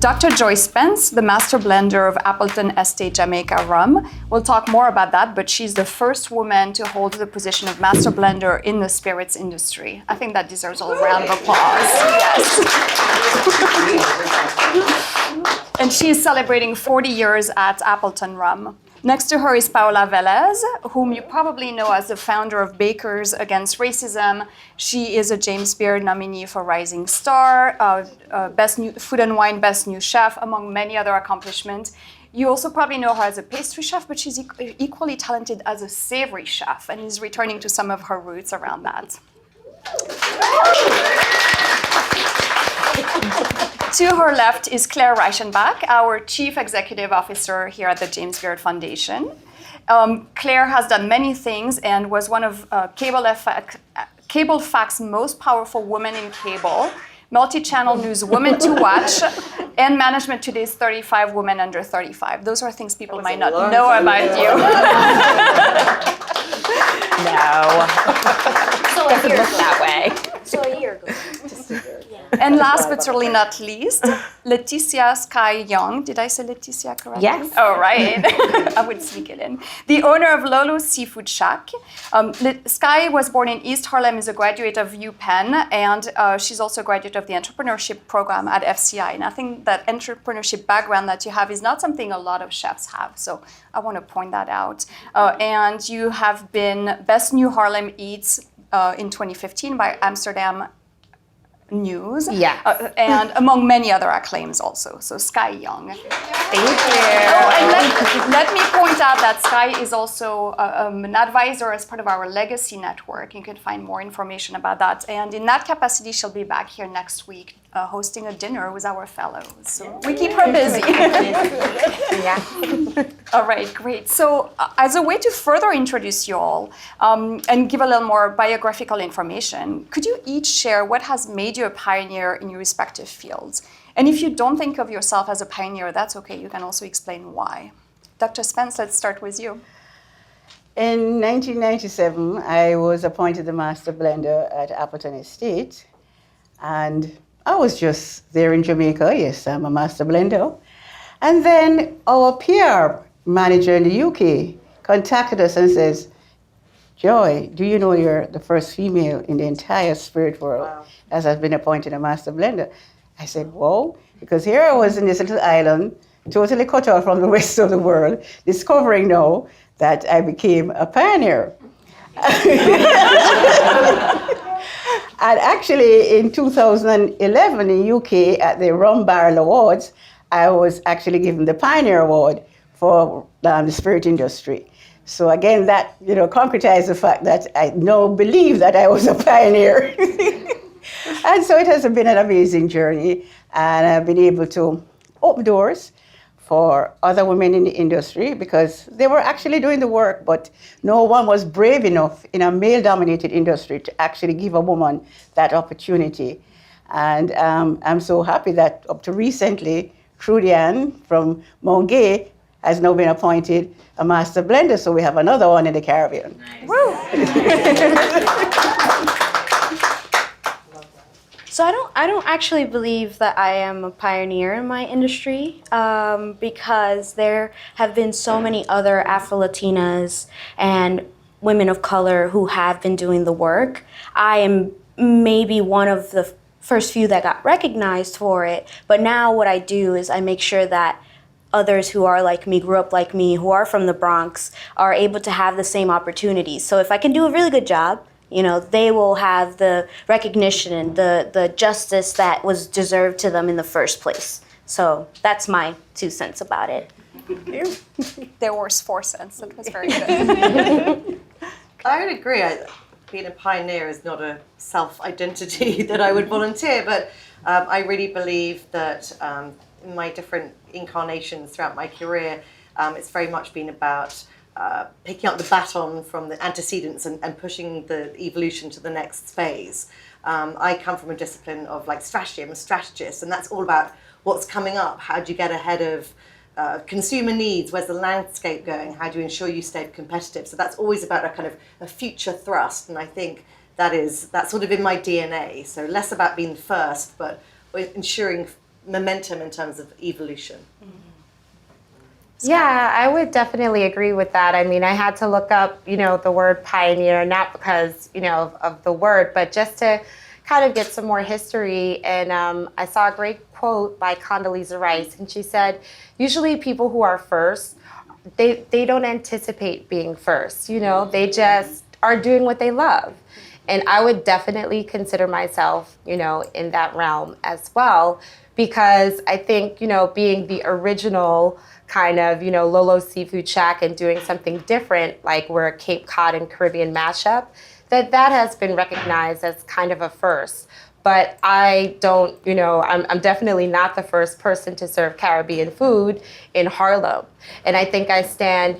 Dr. Joy Spence, the master blender of Appleton Estate Jamaica rum. We'll talk more about that, but she's the first woman to hold the position of master blender in the spirits industry. I think that deserves a round of applause. Yes. And she's celebrating 40 years at Appleton Rum. Next to her is Paola Velez, whom you probably know as the founder of Bakers Against Racism. She is a James Beard nominee for Rising Star, Best New Food and Wine Best New Chef, among many other accomplishments. You also probably know her as a pastry chef, but she's equally talented as a savory chef, and is returning to some of her roots around that. To her left is Clare Reichenbach, our Chief Executive Officer here at the James Beard Foundation. Clare has done many things and was one of Cablefax's most powerful women in cable, multi-channel news woman to watch, and Management Today's 35 women under 35. Those are things people might not know about you. No. So a year ago. That way. So a year ago. And last but certainly not least, Leticia Skai Young. Did I say Leticia correctly? Yes. Oh, right. I would sneak it in. The owner of Lolo's Seafood Shack. Skai was born in East Harlem, is a graduate of UPenn, and she's also a graduate of the entrepreneurship program at FCI. And I think that entrepreneurship background that you have is not something a lot of chefs have. So I want to point that out. And you have been Best New Harlem Eats in 2015 by Amsterdam News, and among many other acclaims also. So Skai Young. Thank you. Oh, and let me point out that Skai is also an advisor as part of our Legacy Network. You can find more information about that. And in that capacity, she'll be back here next week hosting a dinner with our fellows. So we keep her busy. Yeah. All right, great. So as a way to further introduce you all and give a little more biographical information, could you each share what has made you a pioneer in your respective fields? And if you don't think of yourself as a pioneer, that's okay. You can also explain why. Dr. Spence, let's start with you. In 1997, I was appointed the master blender at Appleton Estate. And I was just there in Jamaica. Yes, I'm a master blender. And then our PR manager in the UK contacted us and says, Joy, do you know you're the first female in the entire spirit world as has been appointed a master blender? I said, whoa, because here I was in this little island, totally cut off from the rest of the world, discovering now that I became a pioneer. And actually in 2011 in UK at the Rum Barrel Awards, I was actually given the Pioneer Award for the spirit industry. So again, that concretized the fact that I now believe that I was a pioneer. And so it has been an amazing journey, and I've been able to open doors for other women in the industry because they were actually doing the work, but no one was brave enough in a male-dominated industry to actually give a woman that opportunity. And I'm so happy that up to recently, Trudy Ann from Mount Gay has now been appointed a master blender, so we have another one in the Caribbean. Nice. Woo! So I don't actually believe that I am a pioneer in my industry because there have been so many other Afro-Latinas and women of color who have been doing the work. I am maybe one of the first few that got recognized for it, but now what I do is I make sure that others who are like me, grew up like me, who are from the Bronx, are able to have the same opportunities. So if I can do a really good job, they will have the recognition and the justice that was deserved to them in the first place. So that's my 2 cents about it. There were 4 cents. That was very good. I would agree. Being a pioneer is not a self-identity that I would volunteer, but I really believe that in my different incarnations throughout my career, it's very much been about picking up the baton from the antecedents and pushing the evolution to the next phase. I come from a discipline of strategy. I'm a strategist, and that's all about what's coming up. How do you get ahead of consumer needs? Where's the landscape going? How do you ensure you stay competitive? So that's always about a kind of a future thrust, and I think that's sort of in my DNA. So less about being first, but ensuring momentum in terms of evolution. Yeah, I would definitely agree with that. I mean, I had to look up, the word pioneer, not because, of the word, but just to kind of get some more history. And I saw a great quote by Condoleezza Rice, and she said, usually people who are first, they don't anticipate being first, they just are doing what they love. And I would definitely consider myself, in that realm as well, because I think, being the original kind of, Lolo Seafood Shack and doing something different, like we're a Cape Cod and Caribbean mashup, that has been recognized as kind of a first. But I don't, I'm definitely not the first person to serve Caribbean food in Harlem. And I think I stand,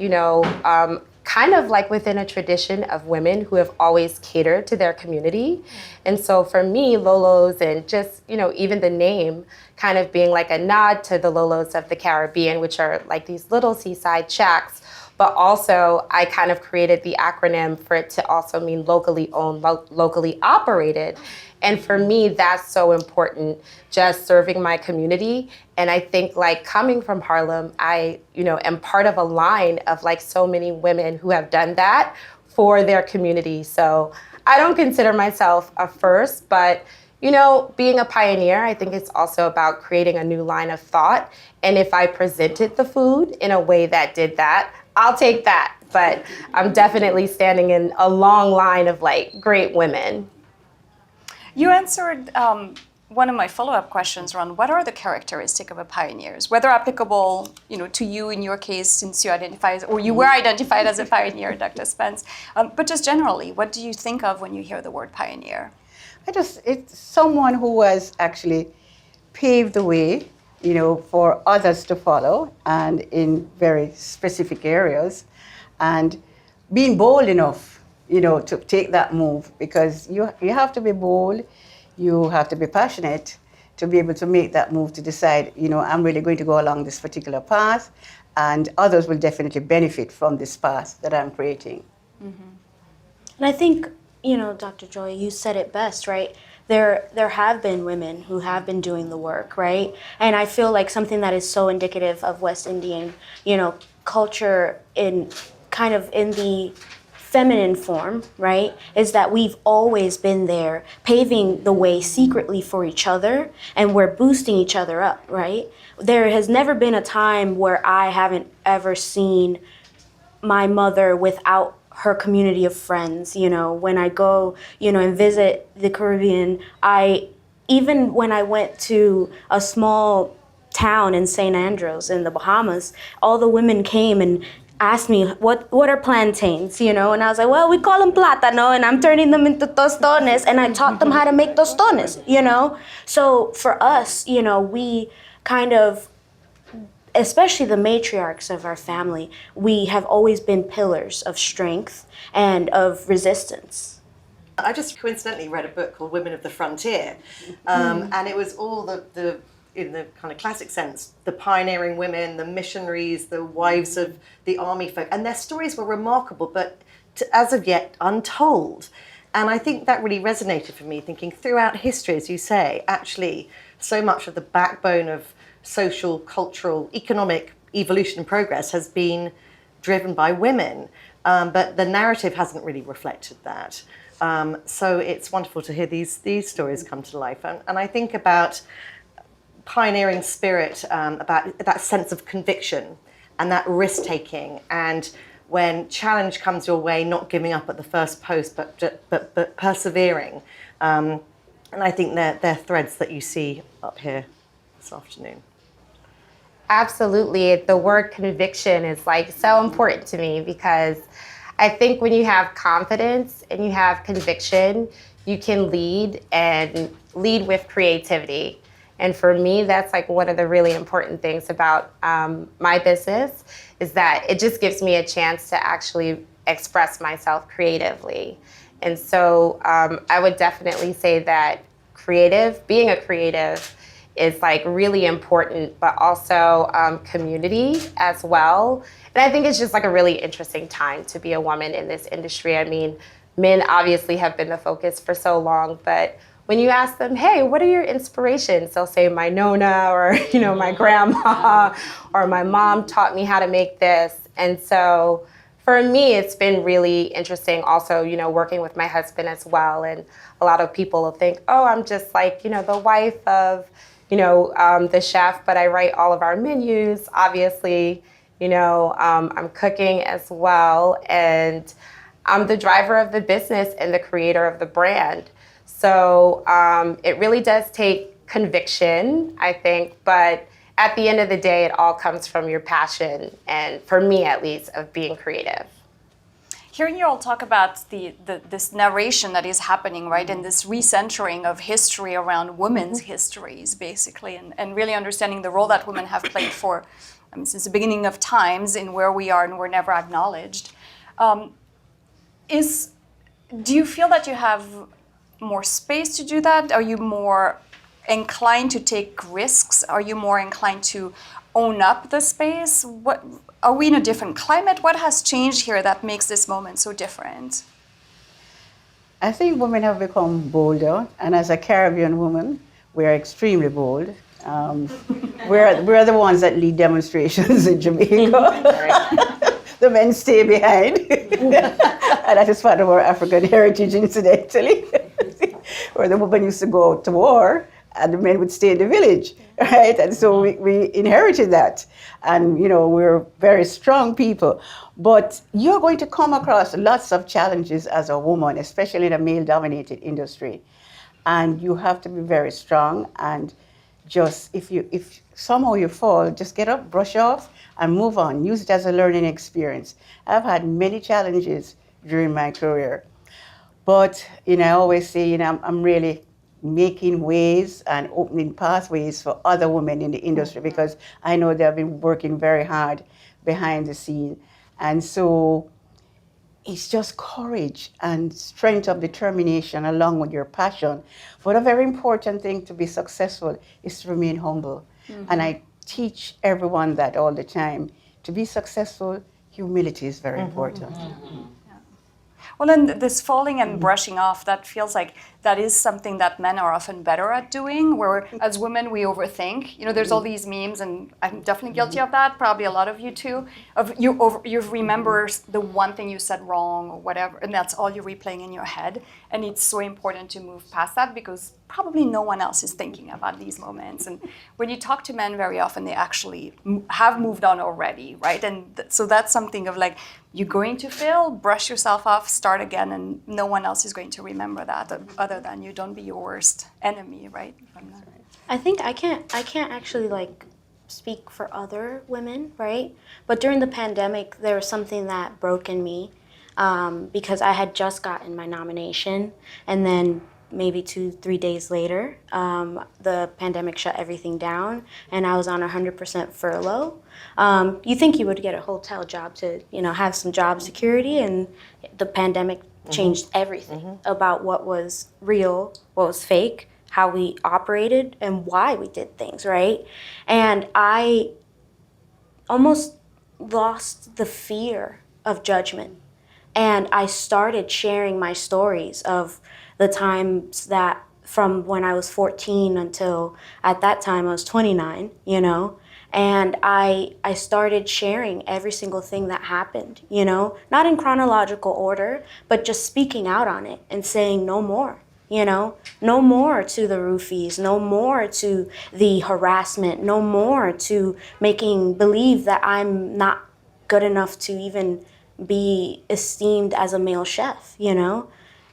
kind of like within a tradition of women who have always catered to their community. And so for me, Lolo's and just, even the name kind of being like a nod to the Lolos of the Caribbean, which are like these little seaside shacks. But also I kind of created the acronym for it to also mean locally owned, locally operated. And for me, that's so important, just serving my community. And I think like coming from Harlem, I, am part of a line of like so many women who have done that for their community. So I don't consider myself a first, but being a pioneer, I think it's also about creating a new line of thought. And if I presented the food in a way that did that, I'll take that. But I'm definitely standing in a long line of like great women. You answered one of my follow-up questions around what are the characteristics of a pioneer, whether applicable, to you in your case, since you identify or you were identified as a pioneer, Dr. Spence, but just generally, what do you think of when you hear the word pioneer? It's someone who has actually paved the way, for others to follow, and in very specific areas, and being bold enough, to take that move, because you have to be bold, you have to be passionate to be able to make that move, to decide, I'm really going to go along this particular path, and others will definitely benefit from this path that I'm creating. Mm-hmm. And I think, Dr. Joy, you said it best, right? There have been women who have been doing the work, right? And I feel like something that is so indicative of West Indian, culture in the feminine form, right, is that we've always been there paving the way secretly for each other, and we're boosting each other up, right? There has never been a time where I haven't ever seen my mother without her community of friends. When I go, and visit the Caribbean, even when I went to a small town in St. Andrews in the Bahamas, all the women came and asked me, what are plantains, and I was like, well, we call them plátano, and I'm turning them into tostones, and I taught them how to make tostones, So for us, we kind of, especially the matriarchs of our family, we have always been pillars of strength and of resistance. I just coincidentally read a book called Women of the Frontier, and it was all the in the kind of classic sense, the pioneering women, the missionaries, the wives of the army folk, and their stories were remarkable, but as of yet untold. And I think that really resonated for me, thinking throughout history, as you say, actually so much of the backbone of social, cultural, economic evolution and progress has been driven by women, but the narrative hasn't really reflected that. So it's wonderful to hear these stories come to life. And I think about pioneering spirit, about that sense of conviction and that risk-taking, and when challenge comes your way, not giving up at the first post, but persevering. And I think they're threads that you see up here this afternoon. Absolutely. The word conviction is like so important to me, because I think when you have confidence and you have conviction, you can lead and lead with creativity. And for me, that's like one of the really important things about my business, is that it just gives me a chance to actually express myself creatively. And so I would definitely say that being a creative is like really important, but also community as well. And I think it's just like a really interesting time to be a woman in this industry. I mean, men obviously have been the focus for so long, but when you ask them, hey, what are your inspirations? They'll say my Nona or, my grandma or my mom taught me how to make this. And so for me, it's been really interesting also, working with my husband as well. And a lot of people will think, oh, I'm just like, the wife of, the chef, but I write all of our menus, obviously. I'm cooking as well. And I'm the driver of the business and the creator of the brand. So it really does take conviction, I think, but at the end of the day, it all comes from your passion, and for me at least, of being creative. Hearing you all talk about this narration that is happening, right, and this recentering of history around women's histories, basically, and really understanding the role that women have played since the beginning of times in where we are and we're never acknowledged. Do you feel that you have more space to do that? Are you more inclined to take risks? Are you more inclined to own up the space? What are we in a different climate? What has changed here that makes this moment so different? I think women have become bolder, and as a Caribbean woman, we're extremely bold. We're the ones that lead demonstrations in Jamaica. The men stay behind. And that is part of our African heritage, incidentally, where the women used to go out to war and the men would stay in the village, right? And so we inherited that. And, we're very strong people. But you're going to come across lots of challenges as a woman, especially in a male-dominated industry. And you have to be very strong. And just, if somehow you fall, just get up, brush off, and move on. Use it as a learning experience. I've had many challenges during my career. But, I always say, I'm really making ways and opening pathways for other women in the industry because I know they've been working very hard behind the scene. And so it's just courage and strength of determination along with your passion. But a very important thing to be successful is to remain humble. Mm-hmm. And I teach everyone that all the time. To be successful, humility is very important. Mm-hmm. Well, and this falling and brushing off, that feels like that is something that men are often better at doing, where as women we overthink. There's all these memes, and I'm definitely guilty of that, probably a lot of you too, of you remember the one thing you said wrong or whatever, and that's all you're replaying in your head. And it's so important to move past that because probably no one else is thinking about these moments. And when you talk to men very often, they actually have moved on already, right? And so that's something of like, you're going to fail, brush yourself off, start again, and no one else is going to remember that other than you. Don't be your worst enemy, right? I think I can't actually speak for other women, right? But during the pandemic, there was something that broke in me because I had just gotten my nomination, and then maybe 2-3 days later, the pandemic shut everything down, and I was on 100% furlough. You think you would get a hotel job to, have some job security, and the pandemic changed everything about what was real, what was fake, how we operated, and why we did things, right? And I almost lost the fear of judgment. And I started sharing my stories of the times that from when I was 14 until at that time I was 29, and I started sharing every single thing that happened, not in chronological order, but just speaking out on it and saying no more, no more to the roofies, no more to the harassment, no more to making believe that I'm not good enough to even be esteemed as a male chef,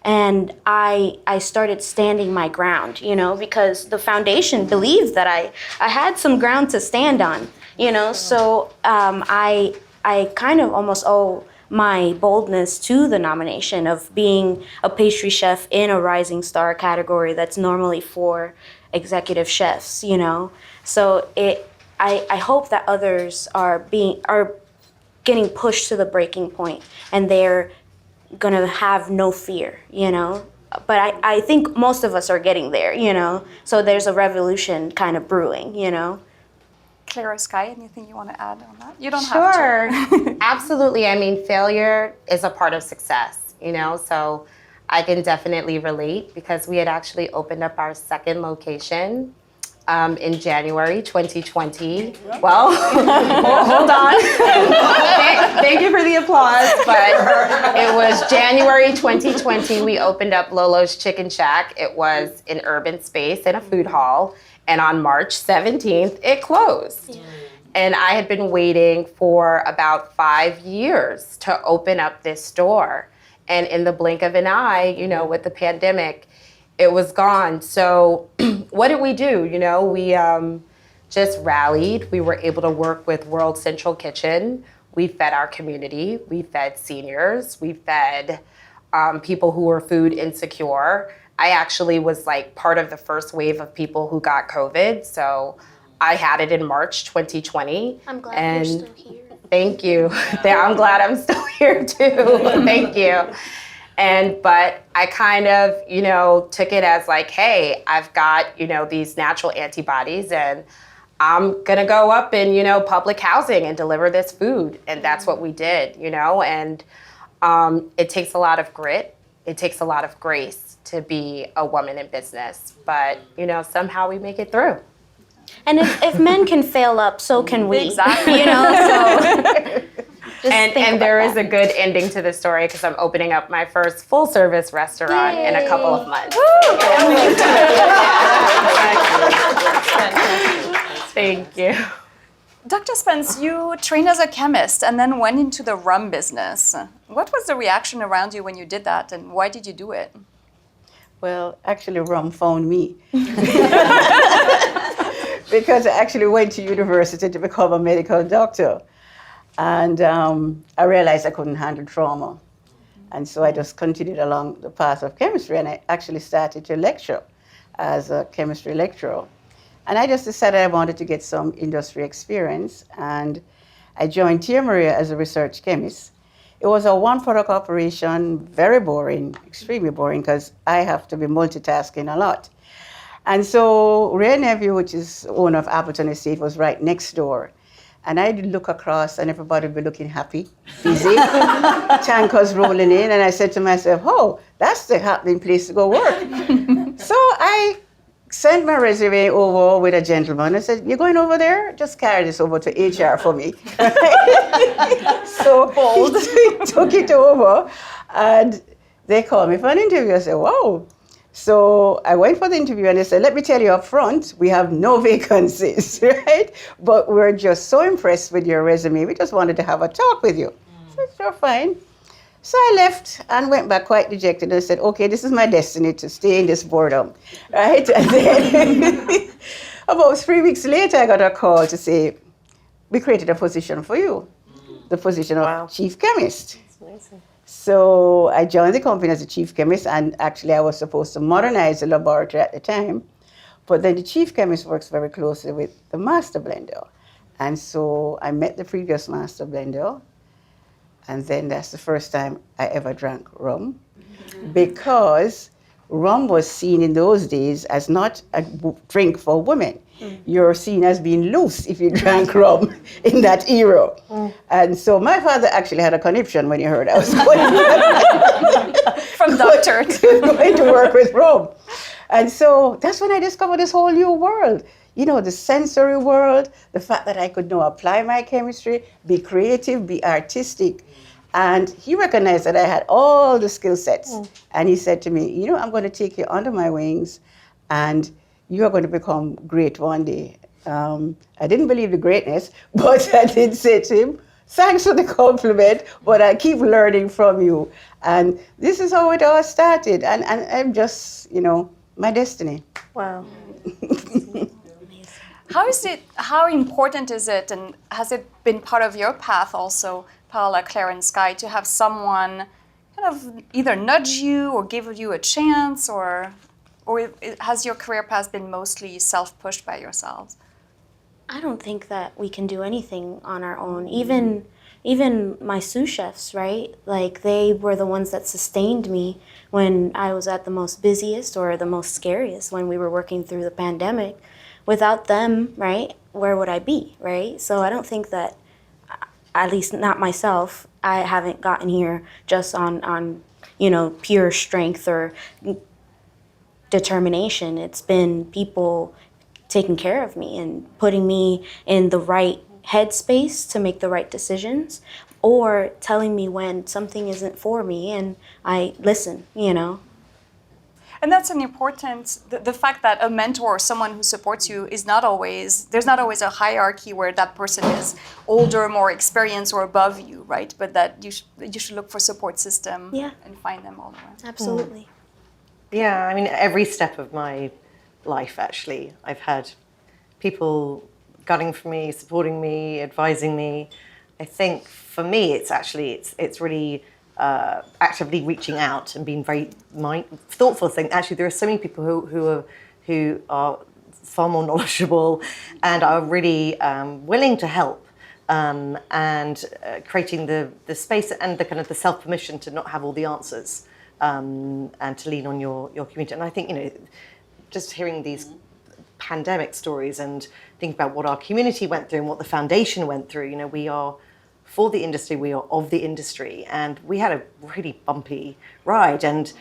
And I started standing my ground, because the foundation believed that I had some ground to stand on, So I kind of almost owe my boldness to the nomination of being a pastry chef in a rising star category that's normally for executive chefs, So I hope that others are getting pushed to the breaking point, and they're gonna have no fear, But I think most of us are getting there, So there's a revolution kind of brewing, Clare or Skai, anything you want to add on that? You don't Sure. have to. Absolutely. I mean, failure is a part of success, So I can definitely relate because we had actually opened up our second location in January 2020. Well, hold on. Thank you for the applause, but it was January 2020. We opened up Lolo's Chicken Shack. It was an urban space and a food hall. And on March 17th, it closed. Yeah. And I had been waiting for about 5 years to open up this store. And in the blink of an eye, you know, with the pandemic, it was gone. So what did we do? You know, we just rallied. We were able to work with World Central Kitchen. We fed our community. We fed seniors. We fed people who were food insecure. I actually was like part of the first wave of people who got COVID. So I had it in March 2020. I'm glad you're still here. Thank you. I'm glad I'm still here too. Thank you. But I kind of, you know, took it as like, hey, I've got, you know, these natural antibodies and I'm gonna go up in, you know, public housing and deliver this food. And that's what we did, you know, and it takes a lot of grit. It takes a lot of grace to be a woman in business, but, you know, somehow we make it through. And if men can fail up, so can we. Exactly. You know, so and there is a good ending to the story because I'm opening up my first full service restaurant in a couple of months. Thank you. Dr. Spence, you trained as a chemist and then went into the rum business. What was the reaction around you when you did that, and why did you do it? Well, actually, rum found me. Because I actually went to university to become a medical doctor. And I realized I couldn't handle trauma. And so I just continued along the path of chemistry, and I actually started to lecture as a chemistry lecturer. And I just decided I wanted to get some industry experience, and I joined Tia Maria as a research chemist. It was a one-product operation, very boring, extremely boring, because I have to be multitasking a lot. And so Ray Nephew, which is owner of Appleton Estate, was right next door. And I'd look across and everybody would be looking happy, busy, tankers rolling in. And I said to myself, oh, that's the happening place to go work. So I sent my resume over with a gentleman. I said, you're going over there? Just carry this over to HR for me. So bold. He took it over and they called me for an interview. I said, wow. So I went for the interview and they said, let me tell you up front, we have no vacancies, right? But we're just so impressed with your resume. We just wanted to have a talk with you. I said, sure, fine. So I left and went back quite dejected and said, okay, this is my destiny to stay in this boredom, right? And then about 3 weeks later, I got a call to say, we created a position for you, the position of chief chemist. That's amazing. So I joined the company as a chief chemist, and actually I was supposed to modernize the laboratory at the time. But then the chief chemist works very closely with the master blender. And so I met the previous master blender, and then that's the first time I ever drank rum, because rum was seen in those days as not a drink for women. You're seen as being loose if you drank rum in that era. And so my father actually had a conniption when he heard I was going From doctor going to work with rum. And so that's when I discovered this whole new world. You know, the sensory world, the fact that I could now apply my chemistry, be creative, be artistic. And he recognized that I had all the skill sets. And he said to me, you know, I'm going to take you under my wings and you are going to become great one day. I didn't believe the greatness, but I did say to him, thanks for the compliment, but I keep learning from you. And this is how it all started. And I'm just, you know, my destiny. Wow. How important is it, and has it been part of your path also, Paola, Clare, and Skai, to have someone kind of either nudge you or give you a chance, or has your career path been mostly self-pushed by yourselves? I don't think that we can do anything on our own. Even my sous chefs, right? Like, they were the ones that sustained me when I was at the most busiest or the most scariest when we were working through the pandemic. Without them, right, where would I be, right? So I don't think that, at least not myself, I haven't gotten here just on pure strength or determination. It's been people taking care of me and putting me in the right headspace to make the right decisions, or telling me when something isn't for me and I listen. And that's an important, the fact that a mentor or someone who supports you is not always, there's not always a hierarchy where that person is older, more experienced, or above you, right? But that you should look for support system and find them all around. Absolutely. Yeah, I mean, every step of my life, actually, I've had people gunning for me, supporting me, advising me. I think for me, it's really actively reaching out and being very thoughtful. Saying actually, there are so many people who are far more knowledgeable and are really willing to help, and creating the space and the kind of the self permission to not have all the answers, and to lean on your community. And I think just hearing these pandemic stories and thinking about what our community went through and what the foundation went through. We are for the industry, we are of the industry, and we had a really bumpy ride. And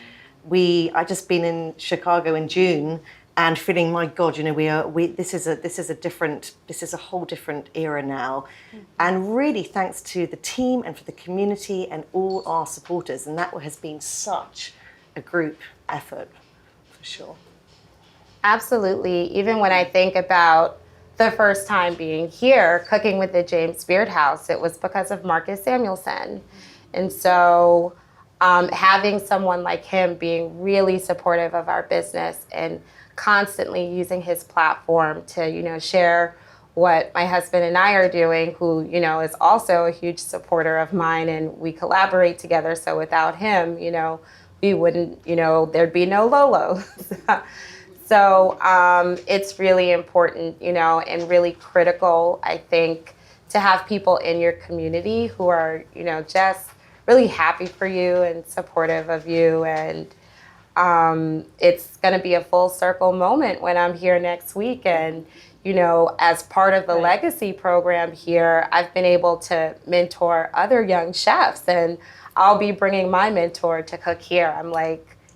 I just been in Chicago in June and feeling, my God, this is a whole different era now. Mm-hmm. And really thanks to the team and for the community and all our supporters. And that has been such a group effort, for sure. Absolutely. Even when I think about the first time being here, cooking with the James Beard House, it was because of Marcus Samuelson. And so having someone like him being really supportive of our business and constantly using his platform to, share what my husband and I are doing, who, is also a huge supporter of mine, and we collaborate together. So without him, we wouldn't, there'd be no Lolo. So it's really important, and really critical, I think, to have people in your community who are, just really happy for you and supportive of you. And it's going to be a full circle moment when I'm here next week. And, as part of the legacy program here, I've been able to mentor other young chefs, and I'll be bringing my mentor to cook here. I'm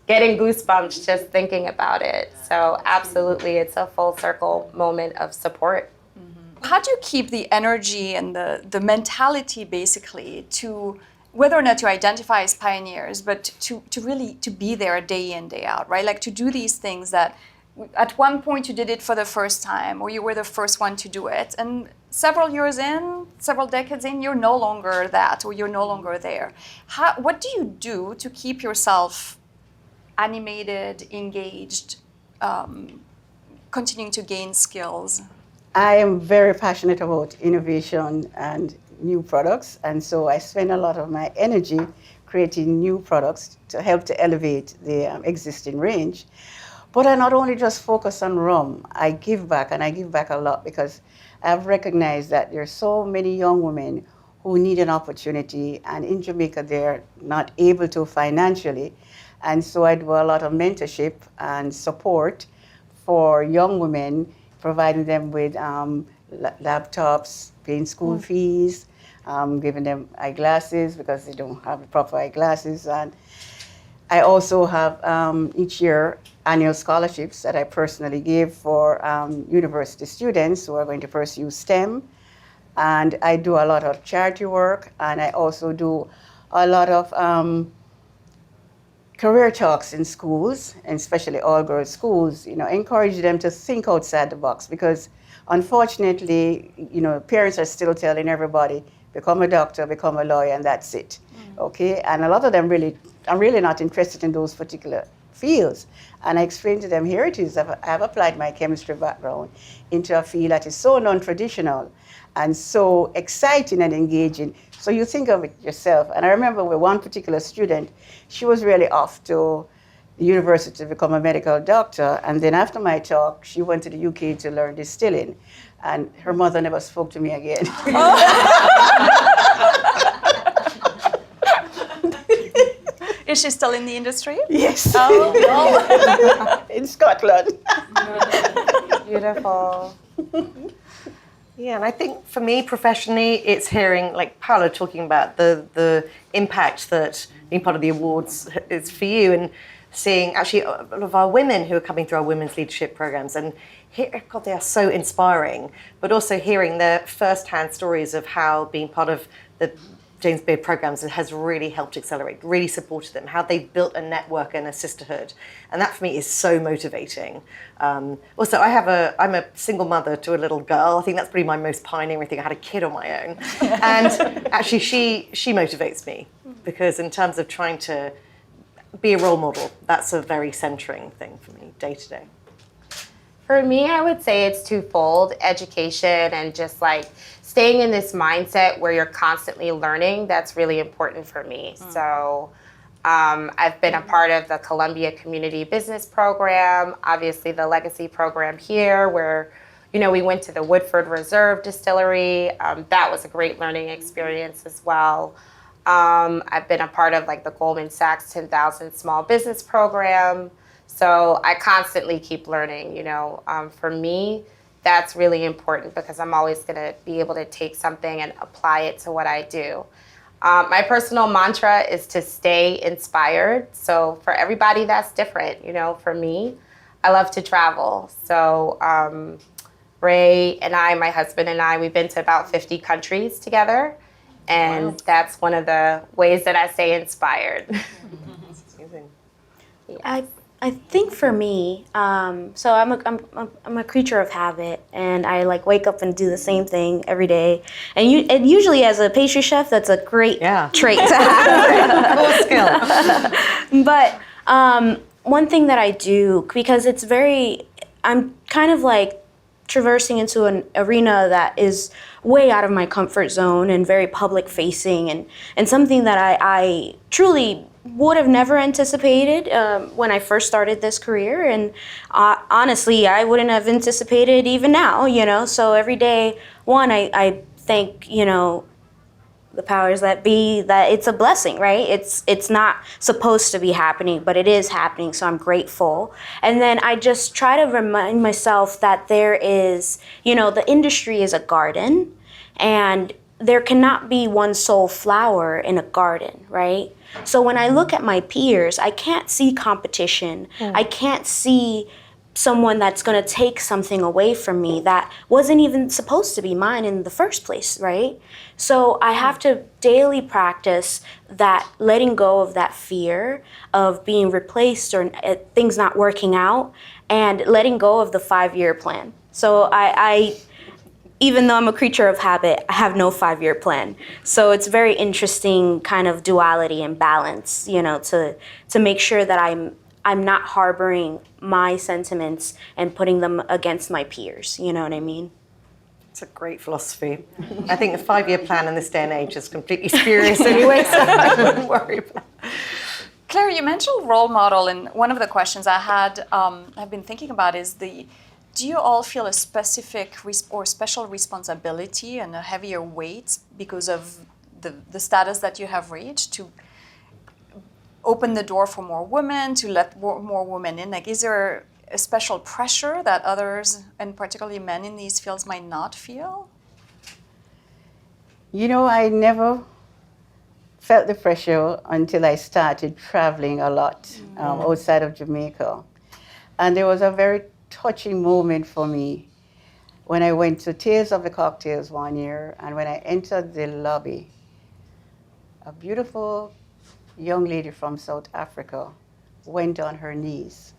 getting goosebumps just thinking about it. So absolutely, it's a full circle moment of support. Mm-hmm. How do you keep the energy and the mentality, basically, to whether or not you identify as pioneers, but to really to be there day in, day out, right? To do these things that at one point you did it for the first time, or you were the first one to do it, and several years in, several decades in, you're no longer that, or you're no longer there. What do you do to keep yourself animated, engaged, continuing to gain skills? I am very passionate about innovation and new products, and so I spend a lot of my energy creating new products to help to elevate the existing range. But I not only just focus on rum, I give back, and I give back a lot, because I've recognized that there are so many young women who need an opportunity, and in Jamaica they're not able to financially. And so I do a lot of mentorship and support for young women, providing them with laptops, paying school fees, giving them eyeglasses because they don't have the proper eyeglasses. And I also have each year annual scholarships that I personally give for university students who are going to pursue STEM. And I do a lot of charity work, and I also do a lot of career talks in schools, and especially all-girls schools, encourage them to think outside the box, because unfortunately, parents are still telling everybody, become a doctor, become a lawyer, and that's it, okay? And a lot of them are really not interested in those particular fields. And I explained to them, here it is, I've applied my chemistry background into a field that is so non-traditional and so exciting and engaging. So you think of it yourself. And I remember with one particular student, she was really off to the university to become a medical doctor. And then after my talk, she went to the UK to learn distilling. And her mother never spoke to me again. Is she still in the industry? Yes. Oh. In Scotland. Beautiful. Yeah, and I think for me professionally, it's hearing like Paola talking about the impact that being part of the awards is for you, and seeing actually a lot of our women who are coming through our women's leadership programs, and God, they are so inspiring, but also hearing their first-hand stories of how being part of the James Beard programs has really helped accelerate, really supported them, how they've built a network and a sisterhood. And that for me is so motivating. Also, I'm a single mother to a little girl. I think that's probably my most pioneering thing. I had a kid on my own. And actually she motivates me, because in terms of trying to be a role model, that's a very centering thing for me day to day. For me, I would say it's twofold: education and just like staying in this mindset where you're constantly learning. That's really important for me. So I've been a part of the Columbia Community Business Program, obviously the Legacy Program here, where, you know, we went to the Woodford Reserve Distillery. That was a great learning experience as well. I've been a part of like the Goldman Sachs 10,000 Small Business Program. So I constantly keep learning, you know. For me, that's really important, because I'm always going to be able to take something and apply it to what I do. My personal mantra is to stay inspired. So for everybody, that's different. You know, for me, I love to travel. So Ray and I, my husband and I, we've been to about 50 countries together. And wow, that's one of the ways that I stay inspired. I think for me, so I'm a creature of habit, and I like wake up and do the same thing every day. And usually as a pastry chef, that's a great trait to have. Cool skill. But one thing that I do, because I'm kind of like traversing into an arena that is way out of my comfort zone and very public facing, and something that I truly would have never anticipated when I first started this career, and honestly, I wouldn't have anticipated even now, you know. So every day, I thank, you know, the powers that be, that it's a blessing, right? It's not supposed to be happening, but it is happening, so I'm grateful. And then I just try to remind myself that there is, you know, the industry is a garden, and there cannot be one sole flower in a garden, right? So when I look at my peers, I can't see competition. I can't see someone that's going to take something away from me that wasn't even supposed to be mine in the first place, right? So I have to daily practice that, letting go of that fear of being replaced or things not working out, and letting go of the 5-year plan. So I even though I'm a creature of habit, I have no 5-year plan. So it's very interesting kind of duality and balance, you know, to make sure that I'm not harboring my sentiments and putting them against my peers. You know what I mean? It's a great philosophy. I think the 5-year plan in this day and age is completely spurious anyway, so I wouldn't worry about it. Claire, you mentioned role model, and one of the questions I had, I've been thinking about is do you all feel a specific or special responsibility and a heavier weight because of the status that you have reached to open the door for more women, to let more women in? Like, is there a special pressure that others, and particularly men in these fields, might not feel? You know, I never felt the pressure until I started traveling a lot outside of Jamaica. And there was a very touching moment for me when I went to Tales of the Cocktails one year, and when I entered the lobby, a beautiful young lady from South Africa went on her knees.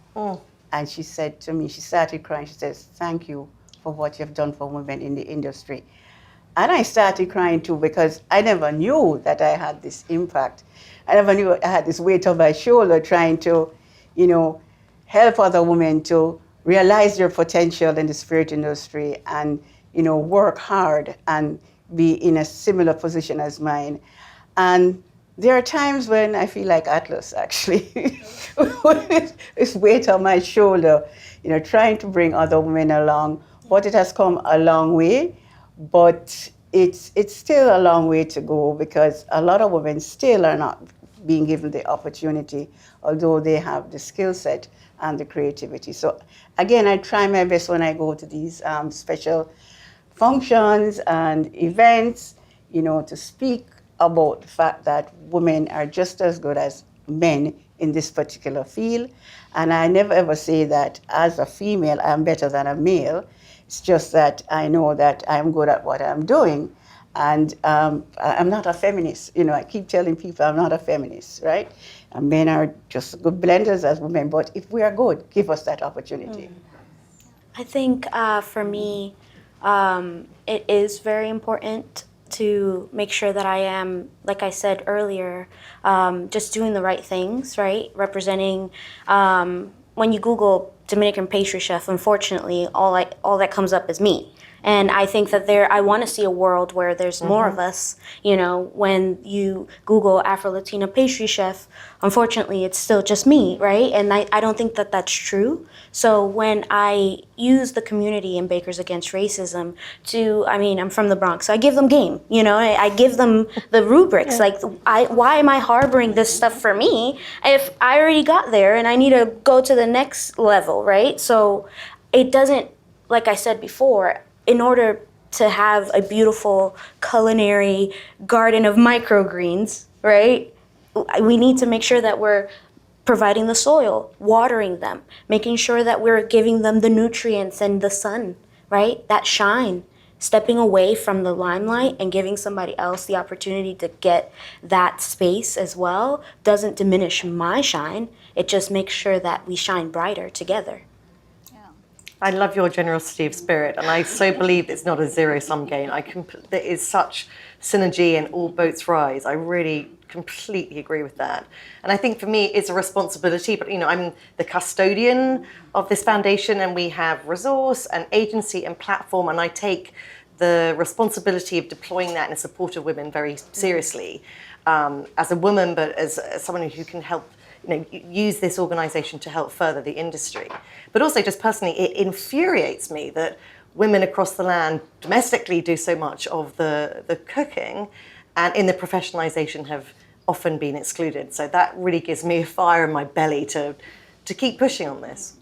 And she said to me, she started crying, she says, "Thank you for what you've done for women in the industry." And I started crying too, because I never knew that I had this impact. I never knew I had this weight on my shoulder trying to, you know, help other women to realize their potential in the spirit industry and, you know, work hard and be in a similar position as mine. And there are times when I feel like Atlas, actually, with this weight on my shoulder, you know, trying to bring other women along. But it has come a long way, but it's still a long way to go, because a lot of women still are not being given the opportunity, although they have the skill set and the creativity. So again, I try my best when I go to these special functions and events, you know, to speak about the fact that women are just as good as men in this particular field. And I never ever say that as a female I'm better than a male. It's just that I know that I'm good at what I'm doing. And I'm not a feminist. You know, I keep telling people I'm not a feminist, right? And men are just good blenders as women. But if we are good, give us that opportunity. I think for me, it is very important to make sure that I am, like I said earlier, just doing the right things, right? Representing, when you Google Dominican pastry chef, unfortunately, all that comes up is me. And I think that I want to see a world where there's more of us. You know, when you Google Afro-Latina pastry chef, unfortunately, it's still just me, right? And I don't think that that's true. So when I use the community in Bakers Against Racism I'm from the Bronx, so I give them game. You know, I give them the rubrics. Like, why am I harboring this stuff for me if I already got there and I need to go to the next level, right? So it doesn't, like I said before, in order to have a beautiful culinary garden of microgreens, right? We need to make sure that we're providing the soil, watering them, making sure that we're giving them the nutrients and the sun, right? That shine. Stepping away from the limelight and giving somebody else the opportunity to get that space as well doesn't diminish my shine. It just makes sure that we shine brighter together. I love your generosity of spirit, and I so believe it's not a zero-sum game. There is such synergy and all boats rise. I really completely agree with that. And I think for me, it's a responsibility, but I'm the custodian of this foundation, and we have resource and agency and platform, and I take the responsibility of deploying that in support of women very seriously, as a woman, but as someone who can help use this organization to help further the industry. But also just personally, it infuriates me that women across the land domestically do so much of the cooking, and in the professionalization have often been excluded. So that really gives me a fire in my belly to keep pushing on this.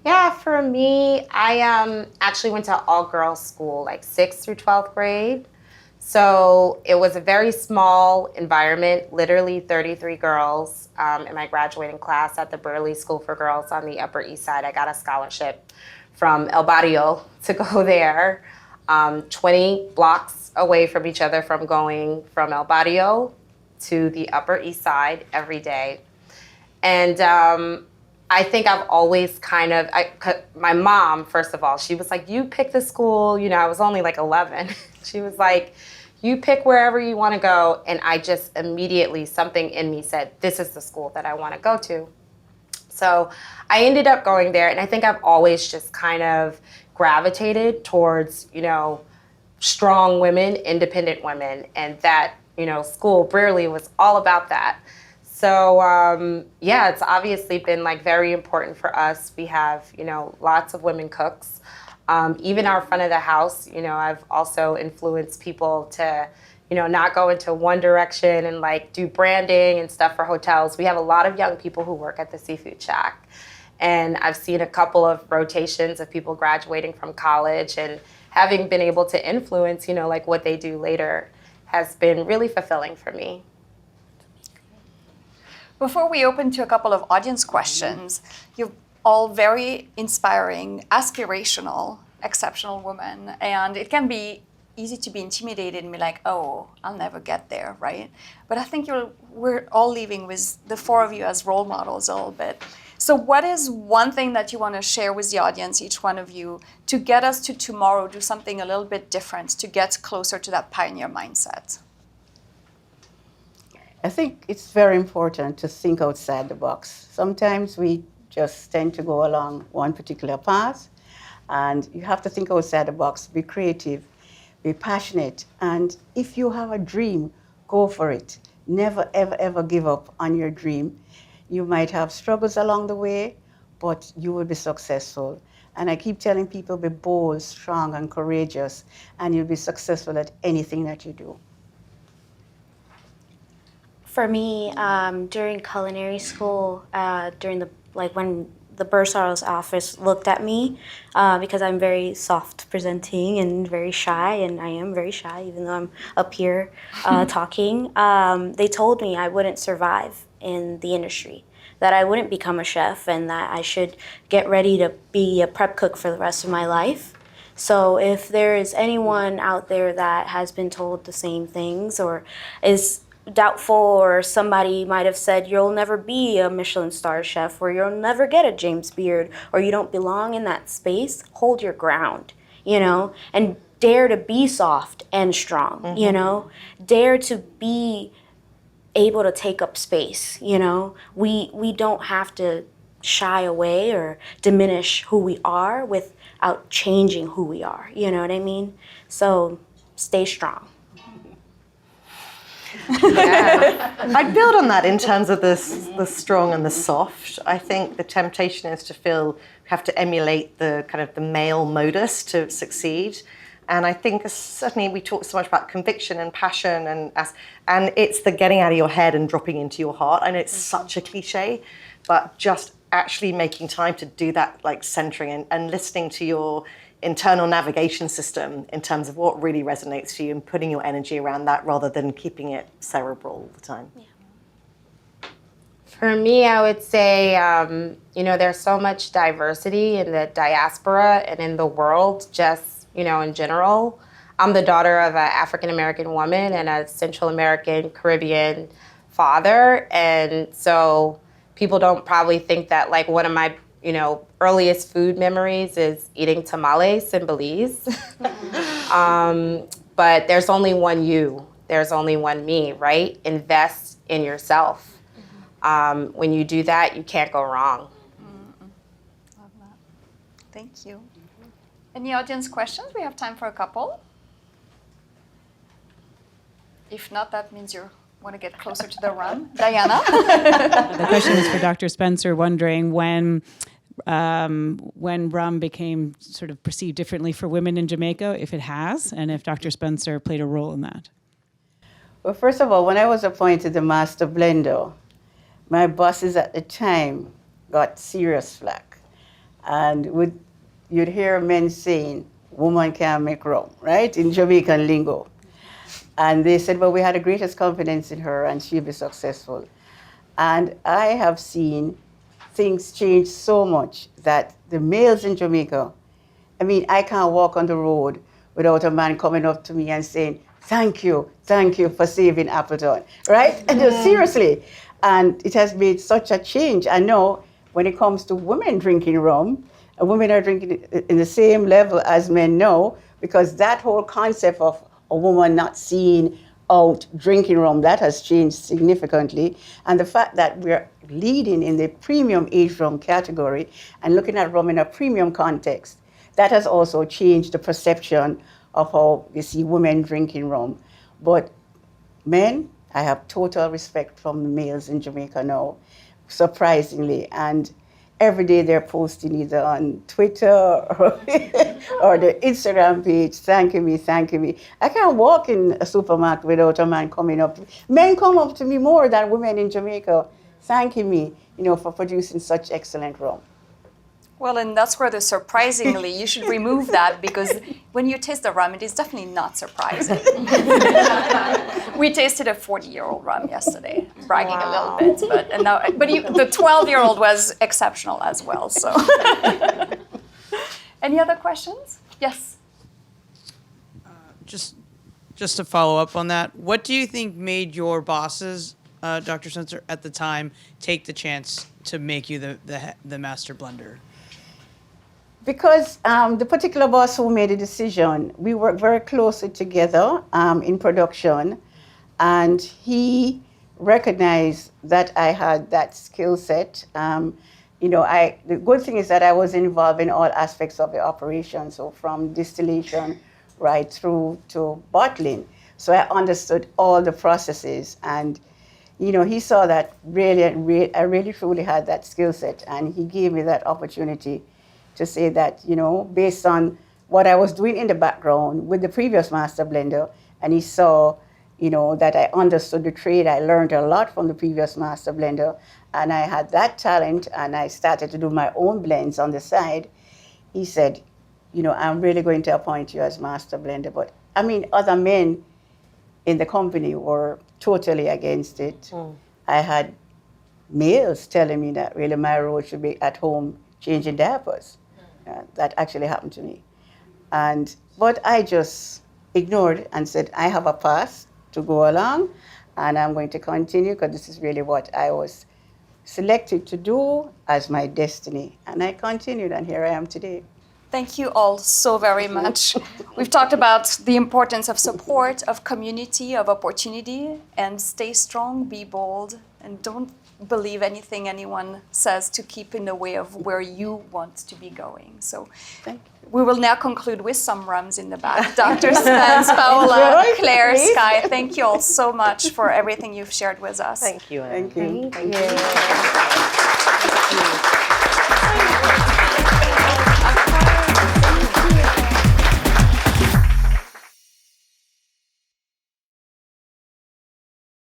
Yeah, for me, I actually went to all-girls school, like 6th through 12th grade. So it was a very small environment, literally 33 girls in my graduating class at the Burley School for Girls on the Upper East Side. I got a scholarship from El Barrio to go there, 20 blocks away from each other from going from El Barrio to the Upper East Side every day. And I think I've always my mom, first of all, she was like, you pick the school. I was only like 11. She was like, you pick wherever you want to go. And I just immediately, something in me said, this is the school that I want to go to. So I ended up going there. And I think I've always just kind of gravitated towards, strong women, independent women. And that, school, Brearley, was all about that. So, it's obviously been very important for us. We have, lots of women cooks. Even our front of the house, I've also influenced people to, not go into one direction and do branding and stuff for hotels. We have a lot of young people who work at the Seafood Shack. And I've seen a couple of rotations of people graduating from college, and having been able to influence, what they do later has been really fulfilling for me. Before we open to a couple of audience questions, you're all very inspiring, aspirational, exceptional women. And it can be easy to be intimidated and be like, oh, I'll never get there, right? But I think we're all leaving with the four of you as role models a little bit. So what is one thing that you want to share with the audience, each one of you, to get us to tomorrow, do something a little bit different, to get closer to that pioneer mindset? I think it's very important to think outside the box. Sometimes we just tend to go along one particular path, and you have to think outside the box, be creative, be passionate, and if you have a dream, go for it. Never, ever, ever give up on your dream. You might have struggles along the way, but you will be successful. And I keep telling people, be bold, strong, and courageous, and you'll be successful at anything that you do. For me, during culinary school, when the bursar's office looked at me because I'm very soft presenting and very shy, and I am very shy even though I'm up here talking. They told me I wouldn't survive in the industry, that I wouldn't become a chef, and that I should get ready to be a prep cook for the rest of my life. So if there is anyone out there that has been told the same things or is doubtful, or somebody might have said you'll never be a Michelin star chef, or you'll never get a James Beard, or you don't belong in that space, hold your ground, and dare to be soft and strong, dare to be able to take up space, we don't have to shy away or diminish who we are without changing who we are, you know what I mean? So stay strong. I'd build on that in terms of the strong and the soft. I think the temptation is to feel we have to emulate the kind of the male modus to succeed. And I think certainly we talk so much about conviction and passion and it's the getting out of your head and dropping into your heart. And it's such a cliche, but just actually making time to do that, like centering and listening to your internal navigation system in terms of what really resonates for you and putting your energy around that rather than keeping it cerebral all the time. Yeah. For me, I would say, there's so much diversity in the diaspora and in the world, just, in general. I'm the daughter of an African-American woman and a Central American Caribbean father. And so people don't probably think that, like, one of my earliest food memories is eating tamales in Belize. But there's only one you. There's only one me, right? Invest in yourself. When you do that, you can't go wrong. Love that. Thank you. Any audience questions? We have time for a couple. If not, that means you want to get closer to the rum. Diana? The question is for Dr. Spencer, wondering when rum became sort of perceived differently for women in Jamaica, if it has, and if Dr. Spencer played a role in that. Well, first of all, when I was appointed the master blender, my bosses at the time got serious flack. And you'd hear men saying, woman can't make rum, right? In Jamaican lingo. And they said, well, we had the greatest confidence in her and she'll be successful. And I have seen things change so much that the males in Jamaica, I can't walk on the road without a man coming up to me and saying, thank you for saving Appleton, right? And just seriously. And it has made such a change. I know when it comes to women drinking rum, women are drinking it in the same level as men now, because that whole concept of a woman not seen out drinking rum, that has changed significantly. And the fact that we're leading in the premium aged rum category and looking at rum in a premium context, that has also changed the perception of how you see women drinking rum. But men, I have total respect from the males in Jamaica now, surprisingly. And every day they're posting either on Twitter or the Instagram page, thanking me. I can't walk in a supermarket without a man coming up to me. Men come up to me more than women in Jamaica, thanking me, for producing such excellent rum. Well, and that's where the surprisingly, you should remove that, because when you taste the rum, it is definitely not surprising. We tasted a 40-year-old rum yesterday, bragging a little bit, the 12-year-old was exceptional as well. So, any other questions? Yes. Just to follow up on that, what do you think made your bosses, Dr. Spencer, at the time, take the chance to make you the master blender? Because the particular boss who made the decision, we worked very closely together in production, and he recognized that I had that skill set. The good thing is that I was involved in all aspects of the operation, so from distillation right through to bottling. So I understood all the processes, and he saw that I really truly had that skill set, and he gave me that opportunity to say that, based on what I was doing in the background with the previous master blender, and he saw, that I understood the trade. I learned a lot from the previous master blender, and I had that talent, and I started to do my own blends on the side, he said, you know, I'm really going to appoint you as master blender. But I mean, other men in the company were totally against it. I had males telling me that really my role should be at home changing diapers. That actually happened to me. But I just ignored and said, I have a path to go along, and I'm going to continue because this is really what I was selected to do as my destiny. And I continued, and here I am today. Thank you all so very much. We've talked about the importance of support, of community, of opportunity, and stay strong, be bold, and don't believe anything anyone says to keep in the way of where you want to be going. So we will now conclude with some rums in the back. Dr. Spence, Paola, Claire, Skai, thank you all so much for everything you've shared with us. Thank you, Anne. Thank you. Thank you.